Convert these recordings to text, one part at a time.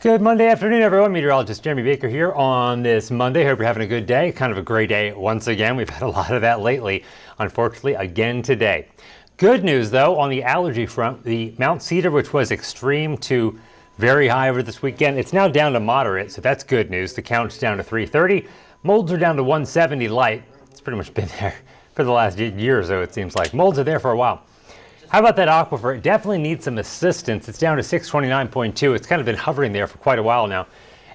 Good Monday afternoon, everyone. Meteorologist Jeremy Baker here on this Monday. Hope you're having a good day. Kind of a gray day once again. We've had a lot of that lately, unfortunately, again today. Good news, though, on the allergy front. The Mount Cedar, which was extreme to very high over this weekend, it's now down to moderate, so that's good news. The count's down to 330. Molds are down to 170 light. It's pretty much been there for the last year or so, it seems like. Molds are there for a while. How about that aquifer? It definitely needs some assistance. It's down to 629.2. It's kind of been hovering there for quite a while now.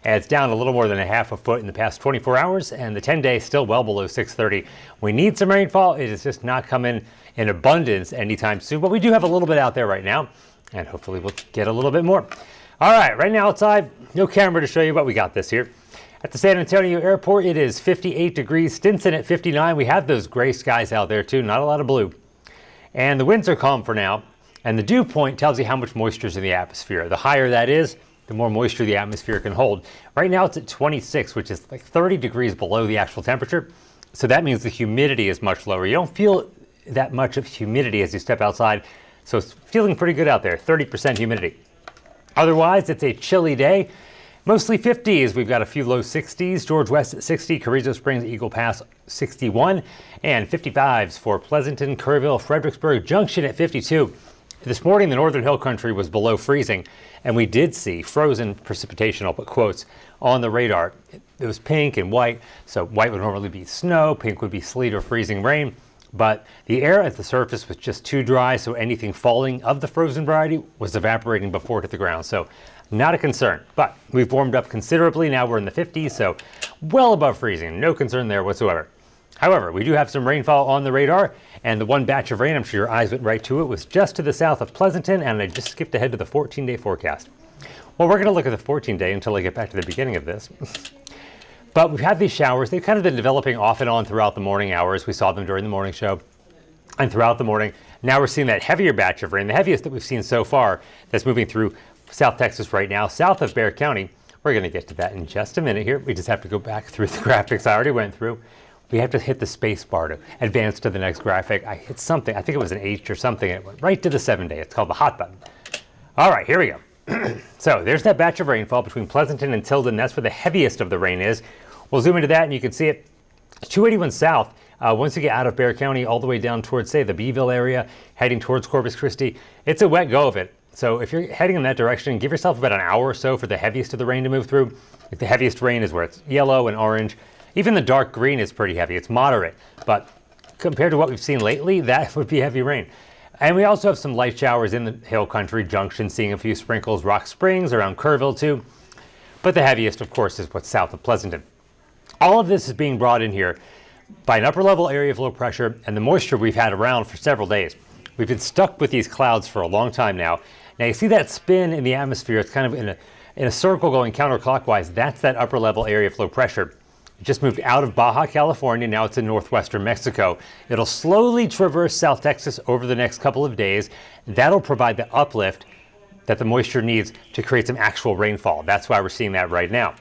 And it's down a little more than a half a foot in the past 24 hours, and the 10-day is still well below 630. We need some rainfall. It is just not coming in abundance anytime soon, but we do have a little bit out there right now, and hopefully we'll get a little bit more. All right, right now outside, no camera to show you, but we got this here. At the San Antonio Airport, it is 58 degrees. Stinson at 59. We have those gray skies out there too, not a lot of blue. And the winds are calm for now, and the dew point tells you how much moisture is in the atmosphere. The higher that is, the more moisture the atmosphere can hold. Right now it's at 26, which is like 30 degrees below the actual temperature. So that means the humidity is much lower. You don't feel that much of humidity as you step outside. So it's feeling pretty good out there, 30% humidity. Otherwise, it's a chilly day. Mostly 50s. We've got a few low 60s. George West at 60, Carrizo Springs, Eagle Pass 61, and 55s for Pleasanton, Kerrville, Fredericksburg Junction at 52. This morning, the Northern Hill Country was below freezing, and we did see frozen precipitation, I'll put quotes, on the radar. It was pink and white, so white would normally be snow, pink would be sleet or freezing rain, but the air at the surface was just too dry, so anything falling of the frozen variety was evaporating before it hit the ground. So not a concern, but we've warmed up considerably. Now we're in the 50s, so well above freezing. No concern there whatsoever. However, we do have some rainfall on the radar, and the one batch of rain, I'm sure your eyes went right to it, was just to the south of Pleasanton, and I just skipped ahead to the 14-day forecast. Well, we're going to look at the 14-day until I get back to the beginning of this. But we've had these showers. They've kind of been developing off and on throughout the morning hours. We saw them during the morning show and throughout the morning. Now we're seeing that heavier batch of rain, the heaviest that we've seen so far, that's moving through South Texas right now, south of Bexar County. We're going to get to that in just a minute here. We just have to go back through the graphics I already went through. We have to hit the space bar to advance to the next graphic. I hit something, I think it was an H or something, and it went right to the 7-day. It's called the hot button. All right, here we go. So there's that batch of rainfall between Pleasanton and Tilden. That's where the heaviest of the rain is. We'll zoom into that and you can see it. 281 south. Once you get out of Bexar County all the way down towards, say, the Beeville area, heading towards Corpus Christi, it's a wet go of it. So if you're heading in that direction, give yourself about an hour or so for the heaviest of the rain to move through. Like the heaviest rain is where it's yellow and orange. Even the dark green is pretty heavy. It's moderate, but compared to what we've seen lately, that would be heavy rain. And we also have some light showers in the Hill Country Junction, seeing a few sprinkles, Rock Springs, around Kerrville too. But the heaviest, of course, is what's south of Pleasanton. All of this is being brought in here by an upper level area of low pressure and the moisture we've had around for several days. We've been stuck with these clouds for a long time now. Now you see that spin in the atmosphere. It's kind of in a circle going counterclockwise. That's that upper level area of low pressure. It just moved out of Baja California. Now it's in northwestern Mexico. It'll slowly traverse South Texas over the next couple of days. That'll provide the uplift that the moisture needs to create some actual rainfall. That's why we're seeing that right now.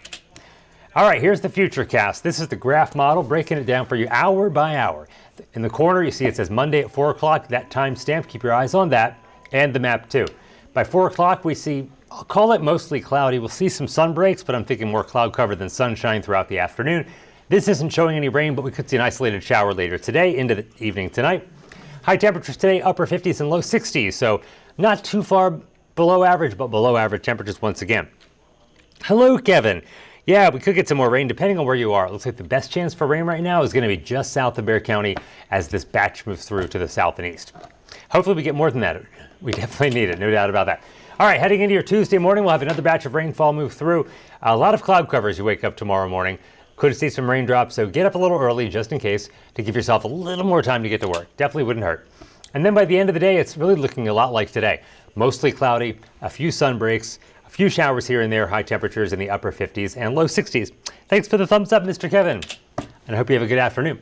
All right, here's the Futurecast. This is the graph model, breaking it down for you hour by hour. In the corner, you see it says Monday at 4 o'clock. That timestamp, keep your eyes on that, and the map too. By 4 o'clock, we see, I'll call it mostly cloudy. We'll see some sun breaks, but I'm thinking more cloud cover than sunshine throughout the afternoon. This isn't showing any rain, but we could see an isolated shower later today into the evening tonight. High temperatures today, upper 50s and low 60s, so not too far below average, but below average temperatures once again. Hello, Kevin. Yeah, we could get some more rain depending on where you are. It looks like the best chance for rain right now is going to be just south of Bexar County as this batch moves through to the south and east. Hopefully we get more than that. We definitely need it, no doubt about that. All right, heading into your Tuesday morning, we'll have another batch of rainfall move through. A lot of cloud cover as you wake up tomorrow morning. Could see some raindrops, so get up a little early just in case to give yourself a little more time to get to work. Definitely wouldn't hurt. And then by the end of the day, it's really looking a lot like today. Mostly cloudy, a few sun breaks, a few showers here and there, high temperatures in the upper 50s and low 60s. Thanks for the thumbs up, Mr. Kevin. And I hope you have a good afternoon.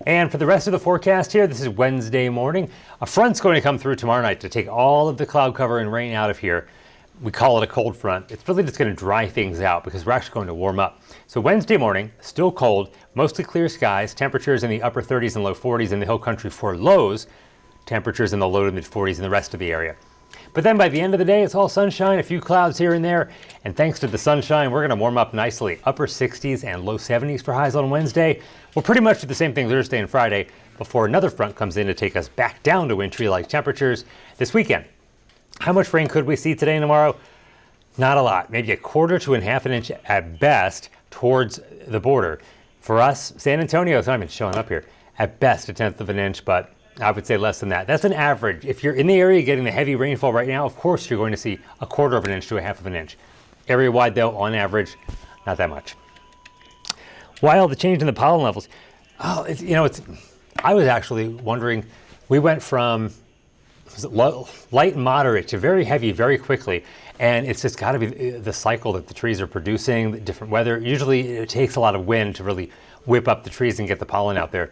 And for the rest of the forecast here, this is Wednesday morning. A front's going to come through tomorrow night to take all of the cloud cover and rain out of here. We call it a cold front. It's really just going to dry things out because we're actually going to warm up. So Wednesday morning, still cold, mostly clear skies, temperatures in the upper 30s and low 40s in the Hill Country for lows, temperatures in the low to mid 40s in the rest of the area. But then by the end of the day, it's all sunshine, a few clouds here and there. And thanks to the sunshine, we're going to warm up nicely. Upper 60s and low 70s for highs on Wednesday. We'll pretty much do the same thing Thursday and Friday before another front comes in to take us back down to wintry-like temperatures this weekend. How much rain could we see today and tomorrow? Not a lot, maybe a quarter to a half an inch at best towards the border. For us, San Antonio, it's not even showing up here, at best a tenth of an inch, but I would say less than that. That's an average. If you're in the area getting the heavy rainfall right now, of course you're going to see a quarter of an inch to a half of an inch. Area-wide though, on average, not that much. While the change in the pollen levels, I was actually wondering, we went from light and moderate to very heavy very quickly, and it's just got to be the cycle that the trees are producing, the different weather. Usually it takes a lot of wind to really whip up the trees and get the pollen out there.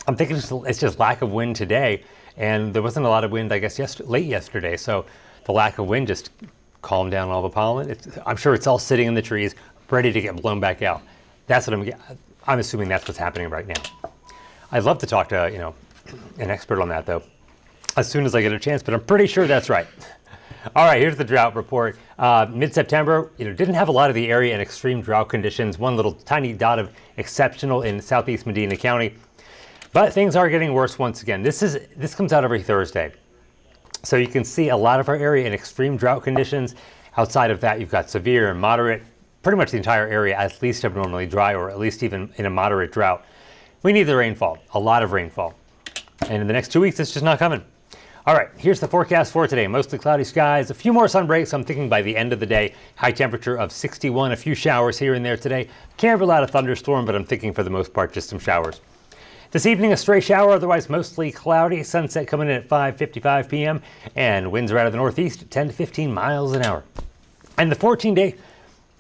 I'm thinking it's just lack of wind today, and there wasn't a lot of wind, I guess, late yesterday, so the lack of wind just calmed down all the pollen. I'm sure it's all sitting in the trees, ready to get blown back out. That's what I'm assuming that's what's happening right now. I'd love to talk to an expert on that though, as soon as I get a chance, but I'm pretty sure that's right. All right, here's the drought report. Mid-September, didn't have a lot of the area in extreme drought conditions. One little tiny dot of exceptional in southeast Medina County, but things are getting worse once again. This comes out every Thursday, so you can see a lot of our area in extreme drought conditions. Outside of that, you've got severe and moderate. Pretty much the entire area at least abnormally dry, or at least even in a moderate drought. We need the rainfall, a lot of rainfall, and in the next 2 weeks, it's just not coming. All right, here's the forecast for today. Mostly cloudy skies, a few more sun breaks. I'm thinking by the end of the day, high temperature of 61, a few showers here and there today. Can't rule out a thunderstorm, but I'm thinking for the most part, just some showers. This evening, a stray shower, otherwise mostly cloudy. Sunset coming in at 5:55 p.m. and winds are out of the northeast at 10 to 15 miles an hour. And the 14-day,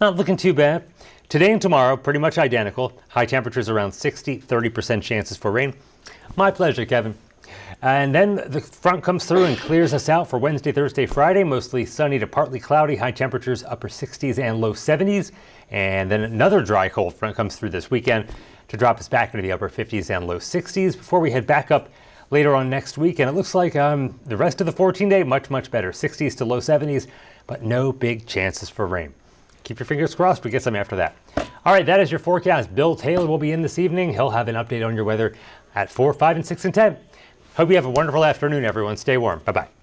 not looking too bad. Today and tomorrow, pretty much identical. High temperatures around 60, 30% chances for rain. My pleasure, Kevin. And then the front comes through and clears us out for Wednesday, Thursday, Friday. Mostly sunny to partly cloudy. High temperatures upper 60s and low 70s. And then another dry cold front comes through this weekend to drop us back into the upper 50s and low 60s before we head back up later on next week. And it looks like the rest of the 14-day, much, much better. 60s to low 70s, but no big chances for rain. Keep your fingers crossed we get some after that. All right, that is your forecast. Bill Taylor will be in this evening. He'll have an update on your weather at 4, 5, and 6, and 10. Hope you have a wonderful afternoon, everyone. Stay warm. Bye-bye.